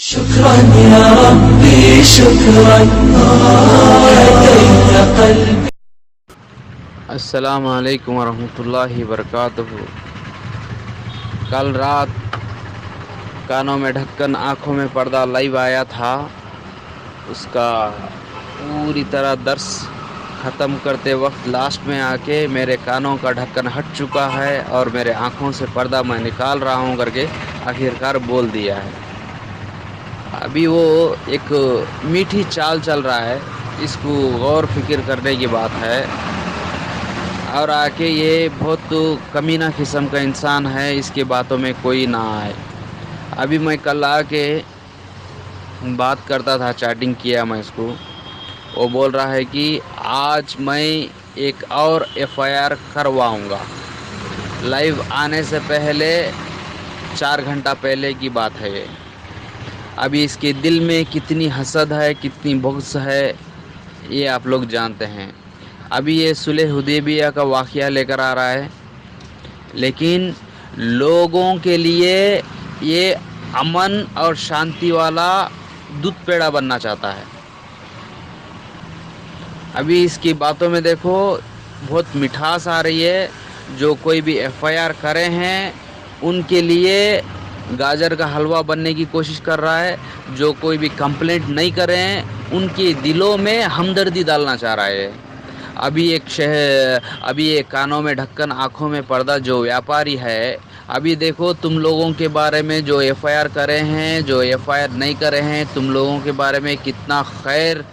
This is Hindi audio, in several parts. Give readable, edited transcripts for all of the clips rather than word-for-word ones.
शुक्रान या रब्बी शुक्रान हदैत क़ल्बी। अस्सलामु अलैकुम वरहमतुल्लाहि वबरकातुहू। कल रात कानों में ढक्कन आँखों में पर्दा लाइव आया था। उसका पूरी तरह दर्स ख़त्म करते वक्त लास्ट में आके मेरे कानों का ढक्कन हट चुका है और मेरे आँखों से पर्दा मैं निकाल रहा हूँ करके आखिरकार बोल दिया है। अभी वो एक मीठी चाल चल रहा है, इसको गौर फिक्र करने की बात है। और आके ये बहुत कमीना किस्म का इंसान है, इसकी बातों में कोई ना आए। अभी मैं कल आके बात करता था, चैटिंग किया मैं इसको। वो बोल रहा है कि आज मैं एक और एफआईआर करवाऊंगा। लाइव आने से पहले 4 घंटा पहले की बात है ये। अभी इसके दिल में कितनी हसद है, कितनी बुग़्ज़ है, ये आप लोग जानते हैं। अभी ये सुलह हुदैबिया का वाक़या लेकर आ रहा है, लेकिन लोगों के लिए ये अमन और शांति वाला दूध पेड़ा बनना चाहता है। अभी इसकी बातों में देखो बहुत मिठास आ रही है। जो कोई भी एफआईआर करे हैं उनके लिए गाजर का हलवा बनने की कोशिश कर रहा है। जो कोई भी कंप्लेंट नहीं करे हैं उनके दिलों में हमदर्दी डालना चाह रहा है। अभी एक कानों में ढक्कन आँखों में पर्दा जो व्यापारी है, अभी देखो तुम लोगों के बारे में जो एफआईआर करे हैं, जो एफआईआर नहीं करे हैं, तुम लोगों के बारे में कितना खैर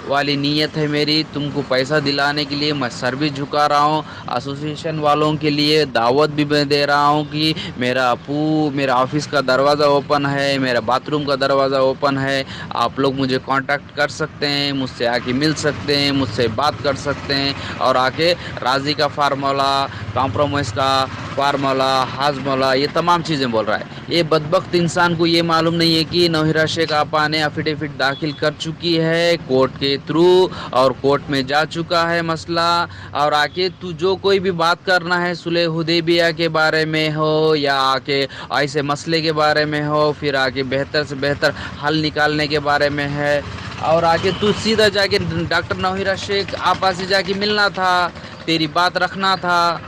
वाली नीयत है मेरी। तुमको पैसा दिलाने के लिए मैं सर भी झुका रहा हूँ। एसोसिएशन वालों के लिए दावत भी मैं दे रहा हूँ कि मेरा ऑफिस का दरवाज़ा ओपन है, मेरा बाथरूम का दरवाज़ा ओपन है। आप लोग मुझे कांटेक्ट कर सकते हैं, मुझसे आके मिल सकते हैं, मुझसे बात कर सकते हैं और आके राज़ी का फार्मूला, कॉम्प्रोमाइज़ का फार्मूला, हाजमौला, ये तमाम चीज़ें बोल रहा है। ये बदबख्त इंसान को ये मालूम नहीं है कि नौहिरा शेख आपा ने एफिडेविट दाखिल कर चुकी है कोर्ट के थ्रू और कोर्ट में जा चुका है मसला। और आके तू जो कोई भी बात करना है सुलह हुदैबिया के बारे में हो या आके ऐसे मसले के बारे में हो, फिर आके बेहतर से बेहतर हल निकालने के बारे में है, और आके तू सीधा जाके डॉक्टर नौहिरा शेख आपा से जाके मिलना था, तेरी बात रखना था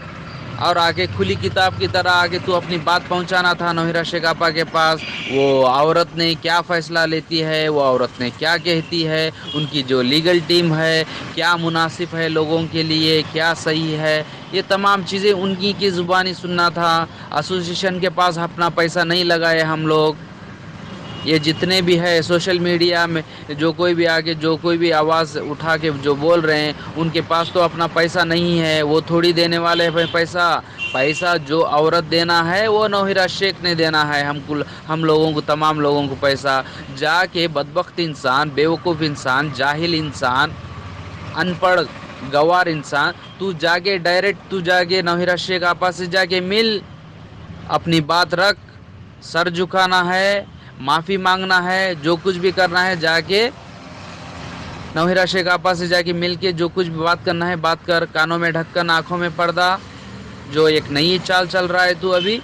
और आगे खुली किताब की तरह आगे तू अपनी बात पहुंचाना था नौहिरा शेख आपा के पास। वो औरत ने क्या फ़ैसला लेती है, वो औरत ने क्या कहती है, उनकी जो लीगल टीम है क्या मुनासिब है लोगों के लिए, क्या सही है, ये तमाम चीज़ें उनकी की ज़ुबानी सुनना था। एसोसिएशन के पास अपना पैसा नहीं लगाए हम लोग। ये जितने भी है सोशल मीडिया में जो कोई भी आके जो कोई भी आवाज़ उठा के जो बोल रहे हैं उनके पास तो अपना पैसा नहीं है, वो थोड़ी देने वाले हैं पैसा जो औरत देना है वो नौहिरा शेख ने देना है हम लोगों को, तमाम लोगों को पैसा। जाके बदबख्त इंसान, बेवकूफ़ इंसान, जाहिल इंसान, अनपढ़ गवार इंसान, तू जाके नौहिरा शेख आपा से जाके मिल, अपनी बात रख, सर झुकाना है, माफ़ी मांगना है, जो कुछ भी करना है जाके नौहिरा शेख आपा से जाके मिल के जो कुछ भी बात करना है बात कर। कानों में ढक्कन आँखों में पर्दा, जो एक नई चाल चल रहा है तू अभी,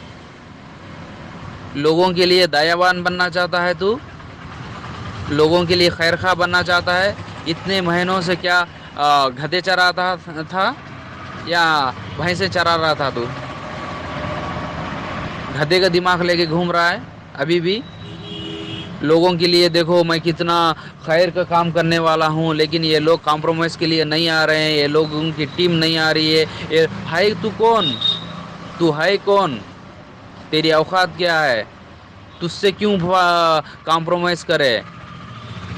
लोगों के लिए दयावान बनना चाहता है तू, लोगों के लिए खैरखा बनना चाहता है। इतने महीनों से क्या गधे चराता था या भैंसे चरा रहा था तू? गधे का दिमाग लेके घूम रहा है अभी भी। लोगों के लिए देखो मैं कितना खैर का काम करने वाला हूँ, लेकिन ये लोग कॉम्प्रोमाइज़ के लिए नहीं आ रहे हैं, ये लोगों की टीम नहीं आ रही है। ये है तू कौन? तू है कौन? तेरी औकात क्या है? तुझसे क्यों कॉम्प्रोमाइज़ करे?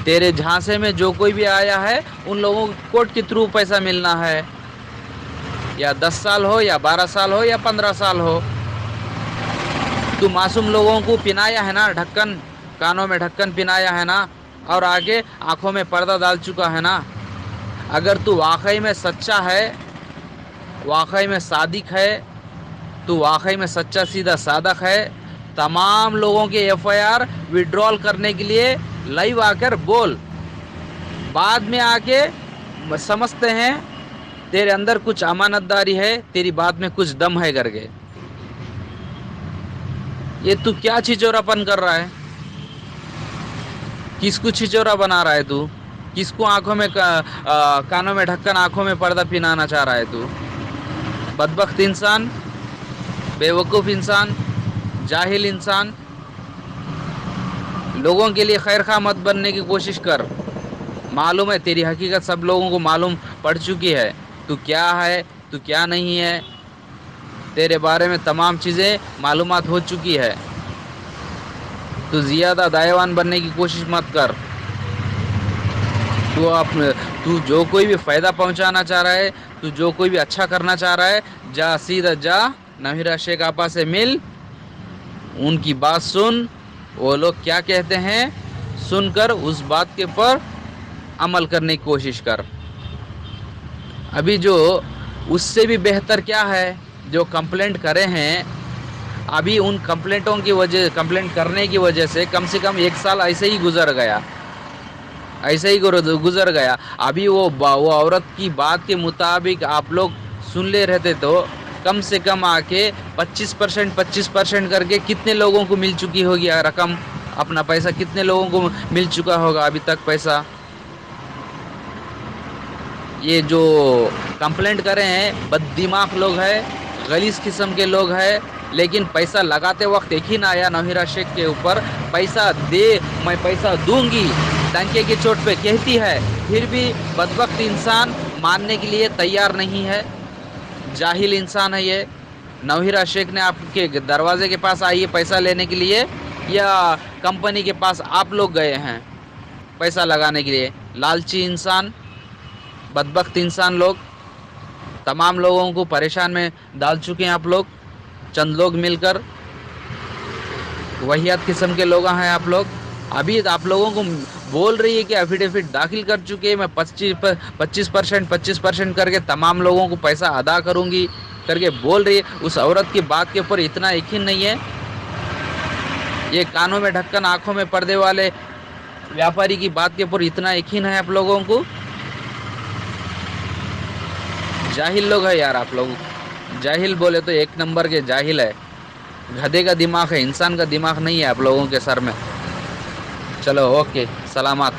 तेरे झांसे में जो कोई भी आया है उन लोगों को कोर्ट के थ्रू पैसा मिलना है, या 10 साल हो या 12 साल हो या 15 साल हो। तू मासूम लोगों को पिनाया है ना ढक्कन, कानों में ढक्कन पिनाया है ना, और आगे आंखों में पर्दा डाल चुका है ना। अगर तू वाकई में सच्चा है, वाकई में सादिक है, तू वाकई में सच्चा सीधा सादक है, तमाम लोगों के एफआईआर विड्रॉल करने के लिए लाइव आकर बोल। बाद में आके समझते हैं तेरे अंदर कुछ अमानतदारी है, तेरी बात में कुछ दम है करके। ये तू क्या छिचोरापन कर रहा है? किसको छिचोरा बना रहा है तू? किसको आंखों में कानों में ढक्कन, आंखों में पर्दा पहनाना चाह रहा है तू? बदबख्त इंसान, बेवकूफ़ इंसान, जाहिल इंसान। लोगों के लिए खैर खा मत बनने की कोशिश कर। मालूम है तेरी हकीकत सब लोगों को मालूम पड़ चुकी है, तू क्या है, तू क्या नहीं है। तेरे बारे में तमाम चीज़ें मालूमात हो चुकी है। तू ज़्यादा दयावान बनने की कोशिश मत कर। तू जो कोई भी फ़ायदा पहुंचाना चाह रहा है, तू जो कोई भी अच्छा करना चाह रहा है, जा सीधा जा नहीरा शेख आपा से मिल, उनकी बात सुन, वो लोग क्या कहते हैं सुनकर उस बात के पर अमल करने की कोशिश कर। अभी जो उससे भी बेहतर क्या है, जो कंप्लेंट करे हैं, अभी उन कंप्लेंट करने की वजह से कम 1 साल ऐसे ही गुजर गया। अभी वो औरत की बात के मुताबिक आप लोग सुन ले रहते तो कम से कम आके 25% करके कितने लोगों को मिल चुकी होगी रकम, अपना पैसा कितने लोगों को मिल चुका होगा अभी तक पैसा। ये जो कंप्लेंट करे हैं बददिमाग लोग हैं, गलीज किस्म के लोग हैं, लेकिन पैसा लगाते वक्त एक ही ना आया नहीरा शेख के ऊपर, पैसा दे, मैं पैसा दूंगी, डंके की चोट पे कहती है, फिर भी बदबख्त इंसान मानने के लिए तैयार नहीं है। जाहिल इंसान है ये। नहीरा शेख ने आपके दरवाजे के पास आई है पैसा लेने के लिए, या कंपनी के पास आप लोग गए हैं पैसा लगाने के लिए? लालची इंसान, बदबख्त इंसान लोग, तमाम लोगों को परेशान में डाल चुके हैं आप लोग। चंद लोग मिलकर वहियात किस्म के लोग हैं आप लोग। अभी आप लोगों को बोल रही है कि एफिडेविट दाखिल कर चुके हैं, मैं 25% करके तमाम लोगों को पैसा अदा करूंगी करके बोल रही है। उस औरत की बात के ऊपर इतना यकीन नहीं है। ये कानों में ढक्कन, आंखों में पर्दे वाले व्यापारी की बात के ऊपर इतना यकीन है आप लोगों को? जाहिल लोग है यार आप लोग। जाहिल बोले तो 1 नंबर के जाहिल है। गधे का दिमाग है, इंसान का दिमाग नहीं है आप लोगों के सर में। चलो ओके, सलामत।